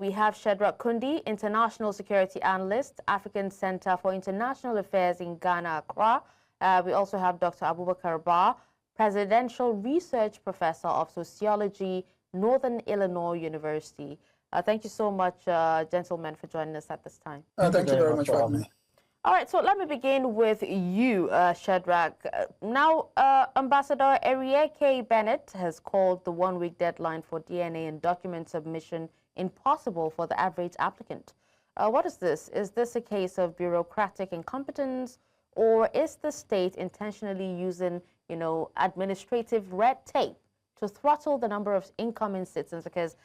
we have Shedrack Kundi, International Security Analyst, African Center for International Affairs in Ghana, Accra. We also have Dr. Abubakar Ba, Presidential Research Professor of Sociology, Northern Illinois University. Thank you so much, gentlemen, for joining us at this time. Thank you very much for having me. All right, so let me begin with you, Shedrack. Now, Ambassador Erieke Bennett has called the one-week deadline for DNA and document submission impossible for the average applicant. What is this? Is this a case of bureaucratic incompetence, or is the state intentionally using, administrative red tape to throttle the number of incoming citizens? Because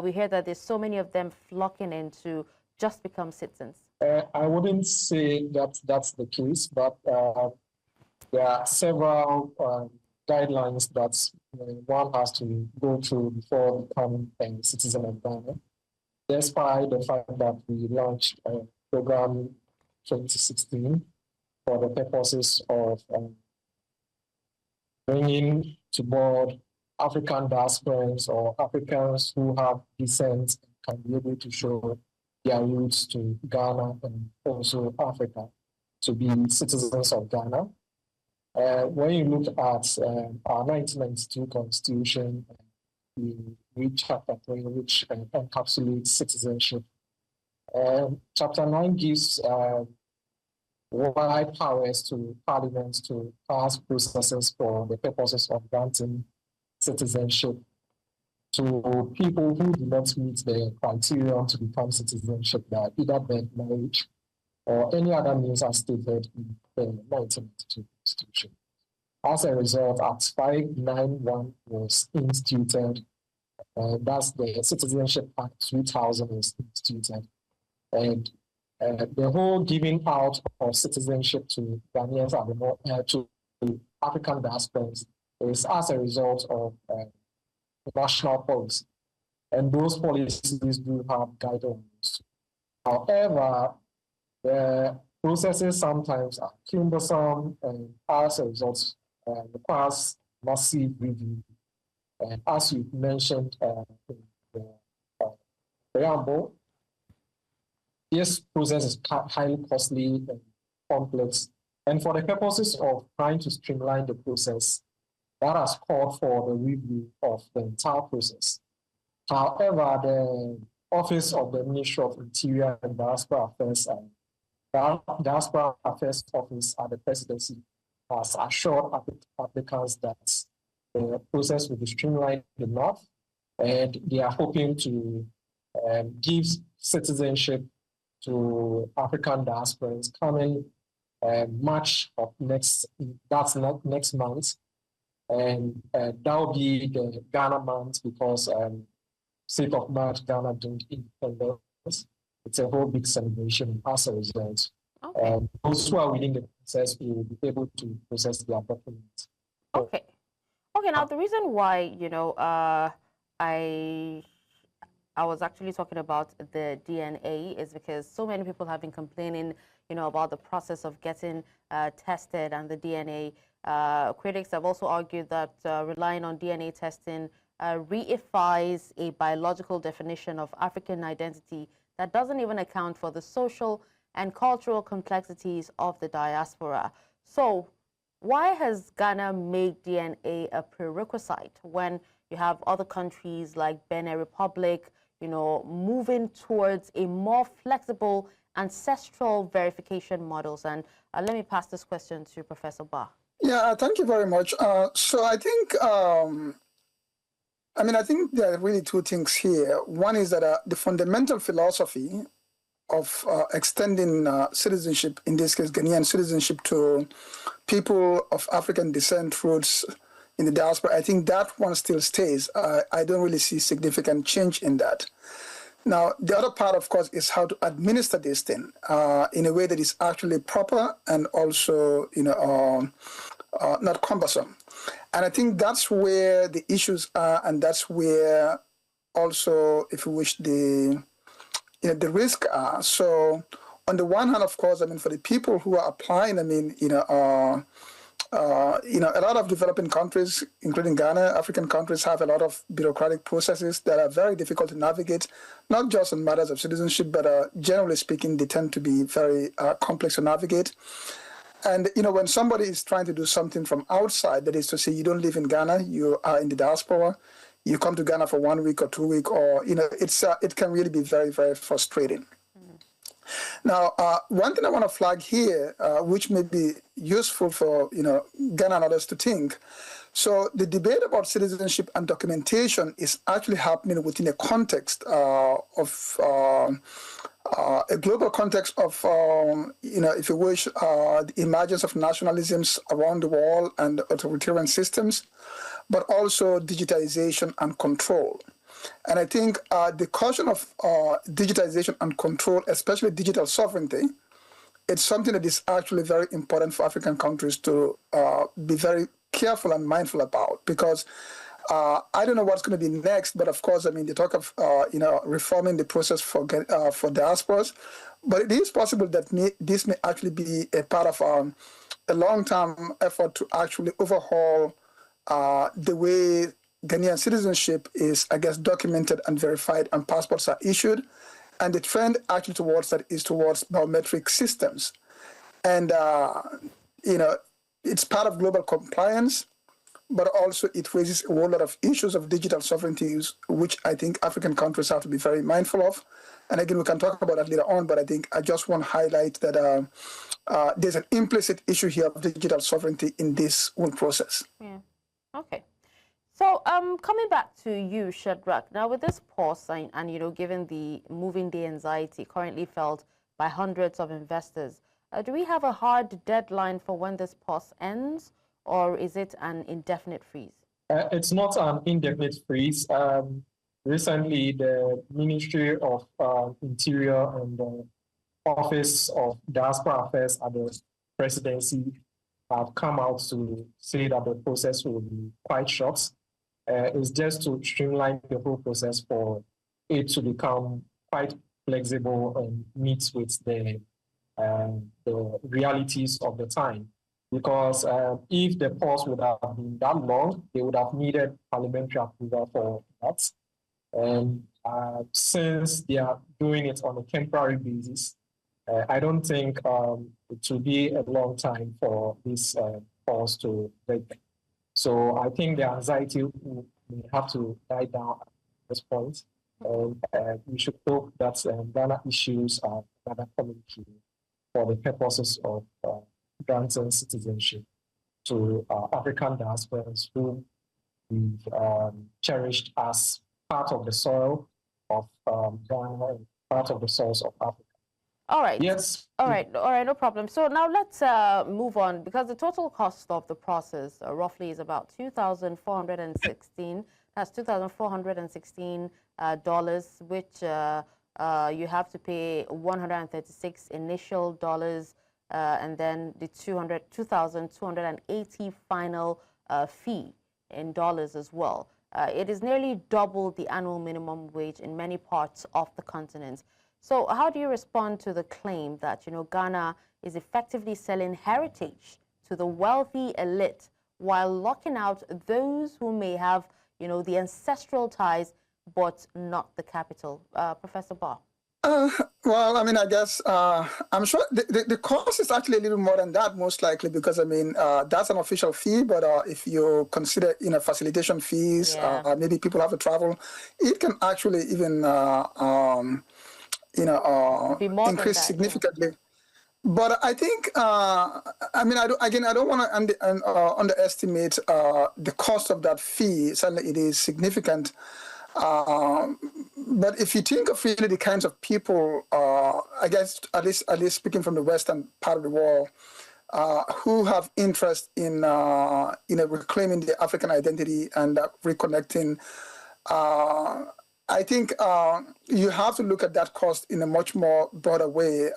we hear that there's so many of them flocking in to just become citizens. I wouldn't say that that's the case, but there are several guidelines that one has to go through before becoming a citizen of Ghana. Despite the fact that we launched a program 2016 for the purposes of bringing to board African diasporans or Africans who have descent and can be able to show their roots to Ghana and also Africa to be citizens of Ghana. When you look at our 1992 Constitution, we read Chapter 3, which encapsulates citizenship. Chapter 9 gives wide powers to Parliament to pass processes for the purposes of granting citizenship to people who do not meet the criteria to become citizenship by either birth, marriage, or any other means as stated in the 1992 Constitution. As a result, Act 591 was instituted. That's the Citizenship Act 2000 was instituted. And the whole giving out of citizenship to Ghanaians to African diasporans is as a result of national policy. And those policies do have guidelines. However, the processes sometimes are cumbersome and as a result requires massive review. And as you mentioned in the preamble, this process is highly costly and complex. And for the purposes of trying to streamline the process, that has called for the review of the entire process. However, the Office of the Ministry of Interior and Diaspora Affairs and the Diaspora Affairs Office at the Presidency has assured applicants that the process will be streamlined enough, and they are hoping to give citizenship to African diasporans coming March of next month. And that will be the Ghana month because state of March, Ghana doing independence. It's a whole big celebration as a result. Okay. Those who are within the process will be able to process their documents. Okay. Okay, now the reason why, I was actually talking about the DNA is because so many people have been complaining, about the process of getting tested and the DNA. Critics have also argued that relying on DNA testing reifies a biological definition of African identity that doesn't even account for the social and cultural complexities of the diaspora. So why has Ghana made DNA a prerequisite when you have other countries like Benin Republic, moving towards a more flexible ancestral verification models? And let me pass this question to Professor Ba. Yeah, thank you very much. So I think, I think there are really two things here. One is that the fundamental philosophy of extending citizenship, in this case Ghanaian citizenship, to people of African descent roots in the diaspora, I think that one still stays. I don't really see significant change in that. Now, the other part, of course, is how to administer this thing in a way that is actually proper and also, not cumbersome. And I think that's where the issues are, and that's where also, if you wish, the risk are. So on the one hand, of course, for the people who are applying, a lot of developing countries, including Ghana, African countries, have a lot of bureaucratic processes that are very difficult to navigate, not just in matters of citizenship, but generally speaking, they tend to be very complex to navigate. And, when somebody is trying to do something from outside, that is to say, you don't live in Ghana, you are in the diaspora, you come to Ghana for 1 week or 2 weeks, or, it can really be very, very frustrating. Now, one thing I want to flag here, which may be useful for Ghana and others to think. So the debate about citizenship and documentation is actually happening within a context of a global context of, if you wish, the emergence of nationalisms around the world and authoritarian systems, but also digitization and control. And I think the question of digitization and control, especially digital sovereignty, it's something that is actually very important for African countries to be very careful and mindful about, because I don't know what's going to be next, but of course, they talk of reforming the process for diasporas, but it is possible that this may actually be a part of a long-term effort to actually overhaul the way Ghanaian citizenship is, I guess, documented and verified, and passports are issued. And the trend actually towards that is towards biometric systems. And, it's part of global compliance, but also it raises a whole lot of issues of digital sovereignty, which I think African countries have to be very mindful of. And again, we can talk about that later on, but I think I just want to highlight that there's an implicit issue here of digital sovereignty in this whole process. Yeah. Okay. So coming back to you, Shadrach, now with this pause and given the moving day anxiety currently felt by hundreds of investors, do we have a hard deadline for when this pause ends, or is it an indefinite freeze? It's not an indefinite freeze. Recently, the Ministry of Interior and the Office of Diaspora Affairs at the Presidency have come out to say that the process will be quite short. It's just to streamline the whole process for it to become quite flexible and meet with the realities of the time. Because if the pause would have been that long, they would have needed parliamentary approval for that. And since they are doing it on a temporary basis, I don't think it will be a long time for this pause to break. So I think the anxiety will have to die down at this point. And we should hope that Ghana issues are rather communicated for the purposes of granting citizenship to African diasporas whom we've cherished as part of the soil of Ghana and part of the soils of Africa. All right. Yes. All right, no problem. So now let's move on, because the total cost of the process roughly is about $2,416. That's $2,416, which you have to pay 136 initial dollars, and then the 2,280 final fee in dollars as well. It is nearly double the annual minimum wage in many parts of the continent. So how do you respond to the claim that, Ghana is effectively selling heritage to the wealthy elite while locking out those who may have, the ancestral ties, but not the capital? Professor Barr. Well, I guess I'm sure the cost is actually a little more than that, most likely, because that's an official fee. But if you consider facilitation fees, maybe people have to travel, it can actually even increase significantly. Yeah. But I think I don't want to underestimate the cost of that fee. Certainly, it is significant. But if you think of really the kinds of people, I guess at least speaking from the western part of the world, who have interest in reclaiming the African identity and reconnecting, I think you have to look at that cost in a much more broader way,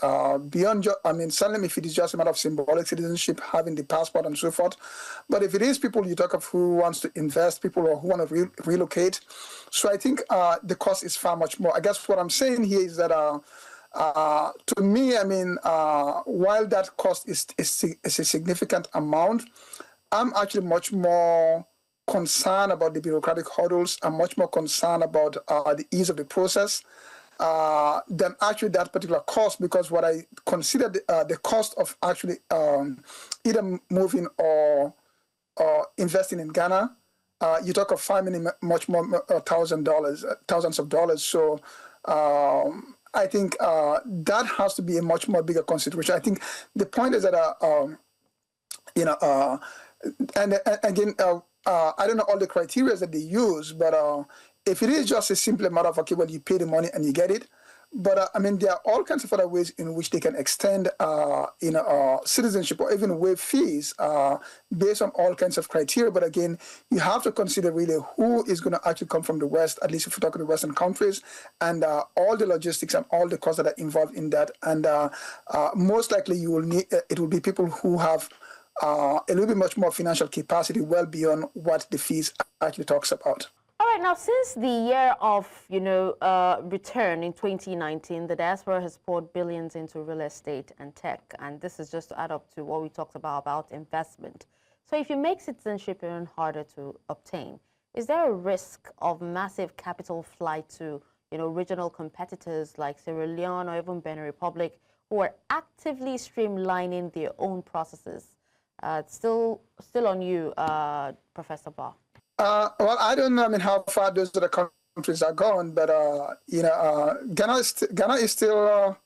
beyond certainly if it is just a matter of symbolic citizenship, having the passport and so forth. But if it is people you talk of who wants to invest, people who want to relocate, so I think the cost is far much more. I guess what I'm saying here is that To me, I mean, while that cost is a significant amount, I'm actually much more concerned about the bureaucratic hurdles. I'm much more concerned about the ease of the process than actually that particular cost, because what I consider the cost of actually either moving or investing in Ghana, you talk of finding much more thousands of dollars. So I think that has to be a much more bigger consideration. I think the point is that you know, and again, I don't know all the criteria that they use, but if it is just a simple matter of, okay, well, you pay the money and you get it, but I mean, there are all kinds of other ways in which they can extend, citizenship or even waive fees based on all kinds of criteria. But again, you have to consider really who is going to actually come from the West, at least if we're talking the Western countries, and all the logistics and all the costs that are involved in that. And most likely, you will need it will be people who have a little bit much more financial capacity, well beyond what the fees actually talks about. All right, now since the year of, return in 2019, the diaspora has poured billions into real estate and tech, and this is just to add up to what we talked about investment. So if you make citizenship even harder to obtain, is there a risk of massive capital flight to, regional competitors like Sierra Leone or even Benin Republic, who are actively streamlining their own processes? Still on you, Professor Barr. Well, I don't know. I mean, how far those other countries are gone, but Ghana is still,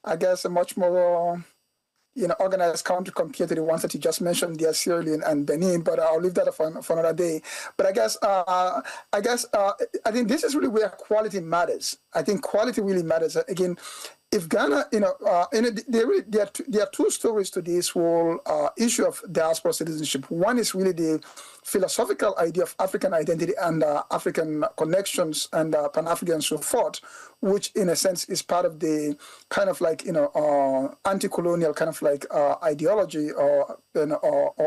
I guess, a much more organized country compared to the ones that you just mentioned, the Sierra Leone and Benin. But I'll leave that for another day. But I think this is really where quality matters. I think quality really matters. Again, if Ghana, there are two stories to this whole issue of diaspora citizenship. One is really the philosophical idea of African identity and African connections and Pan-African and so forth, which in a sense is part of the kind of like, anti-colonial kind of like ideology or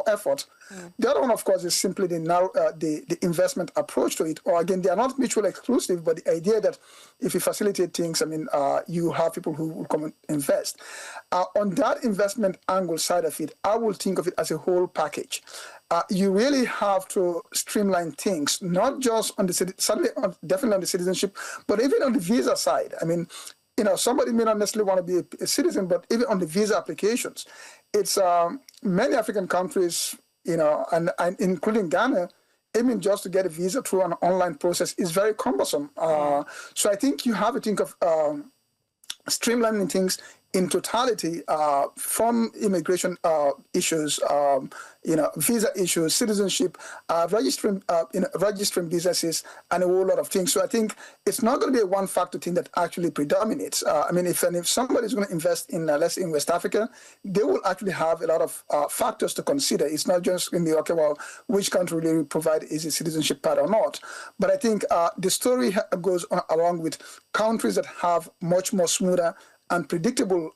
effort. Mm. The other one, of course, is simply the investment approach to it. Or again, they are not mutually exclusive, but the idea that if you facilitate things, I mean, you have people who will come and invest. On that investment angle side of it, I will think of it as a whole package. You really have to streamline things, not just on definitely on the citizenship, but even on the visa side. I mean, somebody may not necessarily want to be a citizen, but even on the visa applications, it's many African countries, and including Ghana, even just to get a visa through an online process is very cumbersome. So I think you have to think of streamlining things in totality, from immigration issues, visa issues, citizenship, registering businesses, and a whole lot of things. So I think it's not going to be a one-factor thing that actually predominates. I mean, if somebody's going to invest in, let's say, in West Africa, they will actually have a lot of factors to consider. It's not just going to be, okay, well, which country really provide is a citizenship part or not. But I think the story goes along with countries that have much more smoother and predictable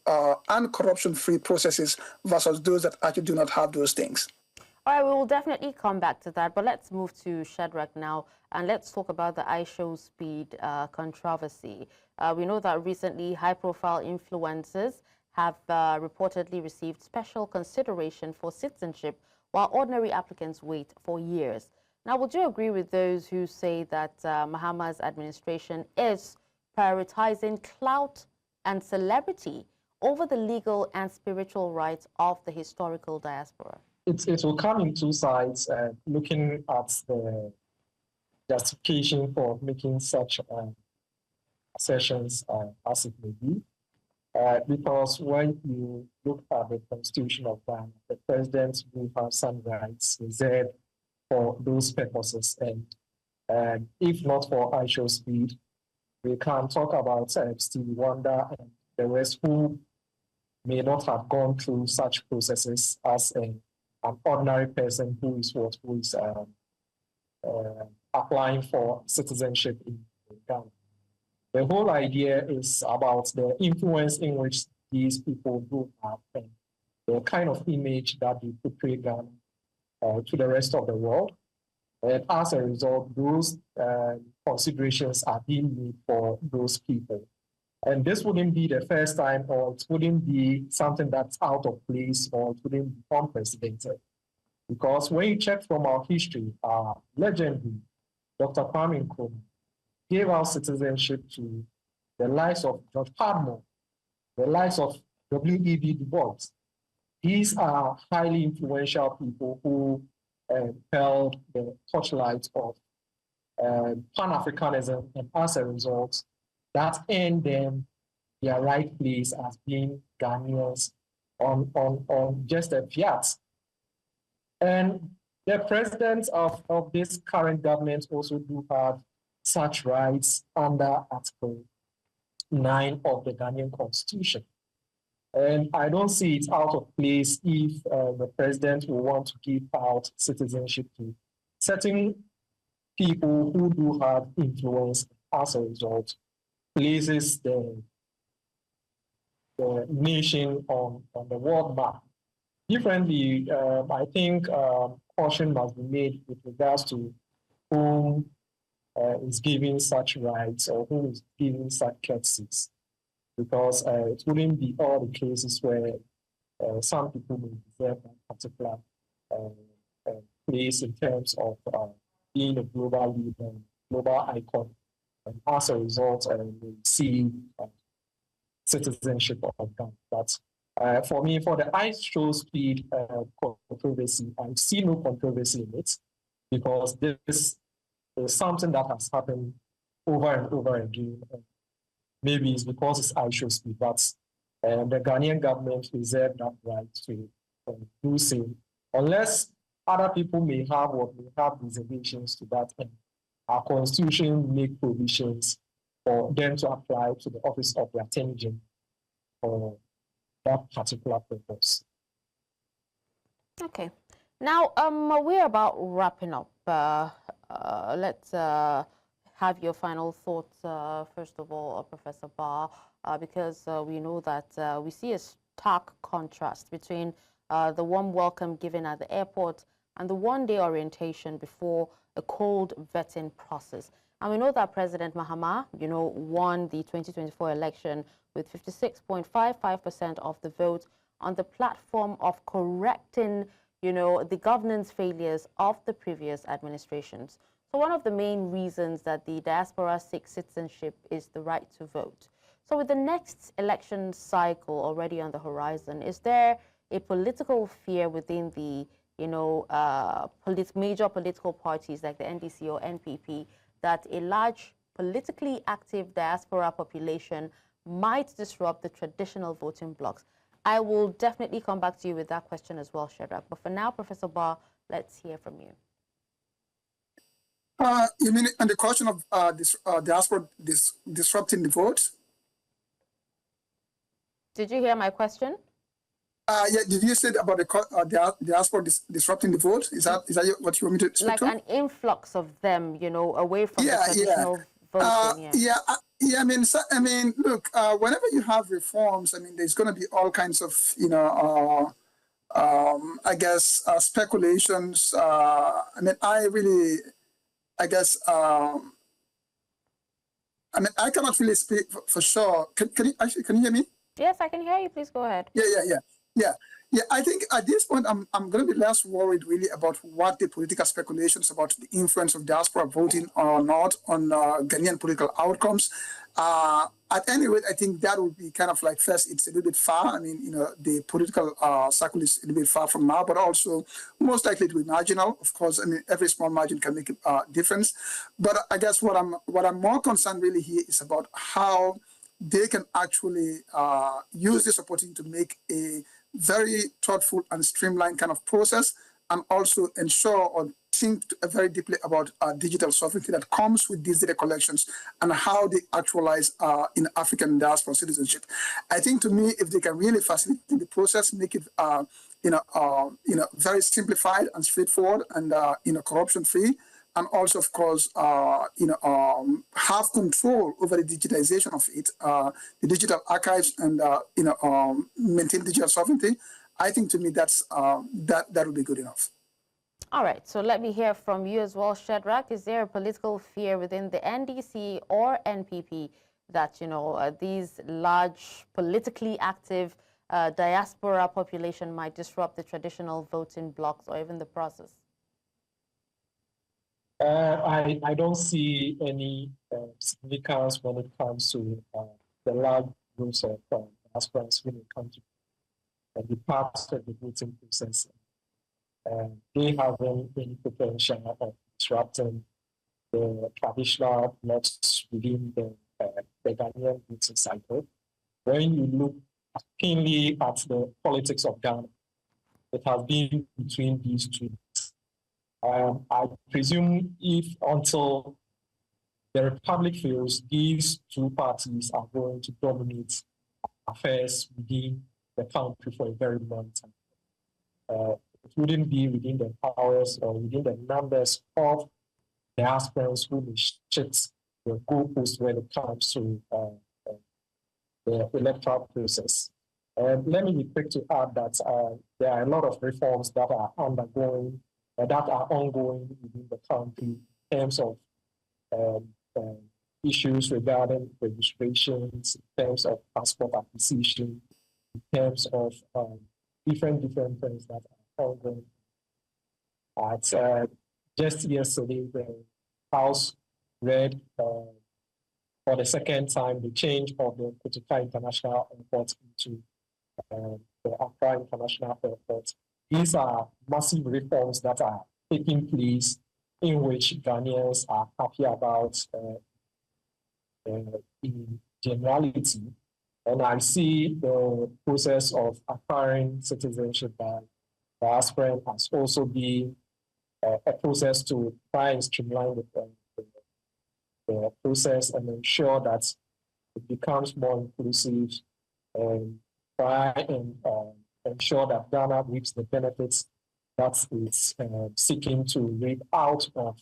and corruption-free processes versus those that actually do not have those things. All right, we will definitely come back to that, but let's move to Shadrach now, and let's talk about the iShowSpeed controversy. We know that recently high-profile influencers have reportedly received special consideration for citizenship, while ordinary applicants wait for years. Now, would you agree with those who say that Mahama's administration is prioritizing clout and celebrity over the legal and spiritual rights of the historical diaspora? It will come in two sides, looking at the justification for making such assertions as it may be. Because when you look at the Constitution of Ghana, the president will have some rights reserved for those purposes. And if not for iShowSpeed, we can talk about Stevie Wonder and the rest who may not have gone through such processes as an ordinary person who is applying for citizenship in Ghana. The whole idea is about the influence in which these people do have and the kind of image that they portray Ghana to the rest of the world. And as a result, those considerations are being made for those people. And this wouldn't be the first time, or it wouldn't be something that's out of place, or it wouldn't be unprecedented. Because when you check from our history, our legendary Dr. Kwame Nkrumah gave out citizenship to the likes of George Padmore, the likes of W.E.B. Du Bois. These are highly influential people who held the torchlight of Pan-Africanism, and as a result, that earned them their right place as being Ghanaians on just a fiat. And the presidents of this current government also do have such rights under Article 9 of the Ghanaian Constitution. And I don't see it out of place if the president will want to give out citizenship to certain people who do have influence, as a result, places the nation on the world map. Differently, I think caution must be made with regards to whom is giving such rights or who is giving such courtesies, because it wouldn't be all the cases where some people may deserve a particular place in terms of being a global leader, global icon, and as a result, we see citizenship of Ghana. But for me, for the ice show speed controversy, I see no controversy in it, because this is something that has happened over and over again. Maybe it's because it's ice show speed, but the Ghanaian government reserved that right to do so, unless other people may have reservations to that end. Our constitution make provisions for them to apply to the office of the Attorney General for that particular purpose. Okay. Now, we're about wrapping up. Let's have your final thoughts, first of all, Professor Barr, because we know that we see a stark contrast between the warm welcome given at the airport and the one-day orientation before a cold vetting process. And we know that President Mahama, won the 2024 election with 56.55% of the vote on the platform of correcting, the governance failures of the previous administrations. So one of the main reasons that the diaspora seeks citizenship is the right to vote. So with the next election cycle already on the horizon, is there a political fear within the major political parties like the NDC or NPP that a large politically active diaspora population might disrupt the traditional voting blocks? I will definitely come back to you with that question as well, Shadrach. But for now, Professor Barr, let's hear from you. You mean on the question of diaspora disrupting the vote? Did you hear my question? Yeah, did you say about the diaspora disrupting the vote? Is that what you want me to speak to? Like an influx of them, away from the traditional voting. Yeah. I mean, look, whenever you have reforms, I mean, there's going to be all kinds of, I guess, speculations. I mean, I I cannot really speak for sure. Can you hear me? Yes, I can hear you. Please go ahead. Yeah, I think at this point, I'm going to be less worried really about what the political speculations about the influence of diaspora voting or not on Ghanaian political outcomes. At any rate, I think that would be kind of like, first, it's a little bit far. I mean, the political cycle is a little bit far from now, but also most likely to be marginal. Of course, I mean, every small margin can make a difference. But I guess what I'm more concerned really here is about how they can actually use this opportunity to make a very thoughtful and streamlined kind of process, and also ensure or think very deeply about digital sovereignty that comes with these data collections and how they actualize in African diaspora citizenship. I think, to me, if they can really facilitate the process, make it very simplified and straightforward and corruption-free, and also, of course, have control over the digitization of it, the digital archives, and maintain digital sovereignty. I think, to me, that would be good enough. All right. So let me hear from you as well, Shadrach. Is there a political fear within the NDC or NPP that, these large politically active diaspora population might disrupt the traditional voting blocks or even the process? I don't see any significance when it comes to the large groups of diasporans when it comes to the part of the voting process. They haven't any potential of disrupting the traditional blocks within the Ghanaian voting cycle. When you look keenly at the politics of Ghana, it has been between these two. I presume if until the Republic fails, these two parties are going to dominate affairs within the country for a very long time. It wouldn't be within the powers or within the numbers of the aspirants who may shift the goalpost when it comes to the electoral process. Let me be quick to add that there are a lot of reforms that are ongoing within the country in terms of issues regarding registrations, in terms of passport acquisition, in terms of different things that are ongoing. Just yesterday, the House read for the second time the change of the Kotoka International Airport into the Accra International Airport. These are massive reforms that are taking place in which Ghanaians are happy about in generality. And I see the process of acquiring citizenship by diaspora has also been a process to try and streamline the process and ensure that it becomes more inclusive and try and ensure that Ghana reaps the benefits that it's seeking to reap out of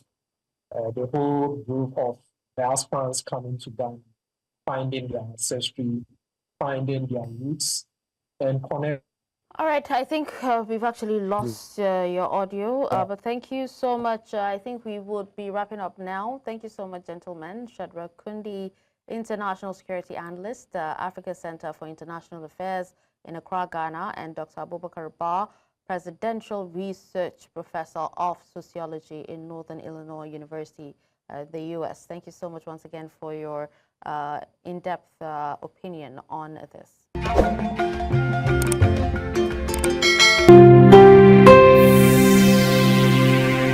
the whole group of diasporans coming to Ghana, finding their ancestry, finding their roots, and connect. All right, I think we've actually lost your audio, but thank you so much. I think we would be wrapping up now. Thank you so much, gentlemen. Shadrach Kundi, International Security Analyst, Africa Center for International Affairs in Accra, Ghana, and Dr. Abubakar Ba, Presidential Research Professor of Sociology in Northern Illinois University, the U.S. Thank you so much once again for your in-depth opinion on this.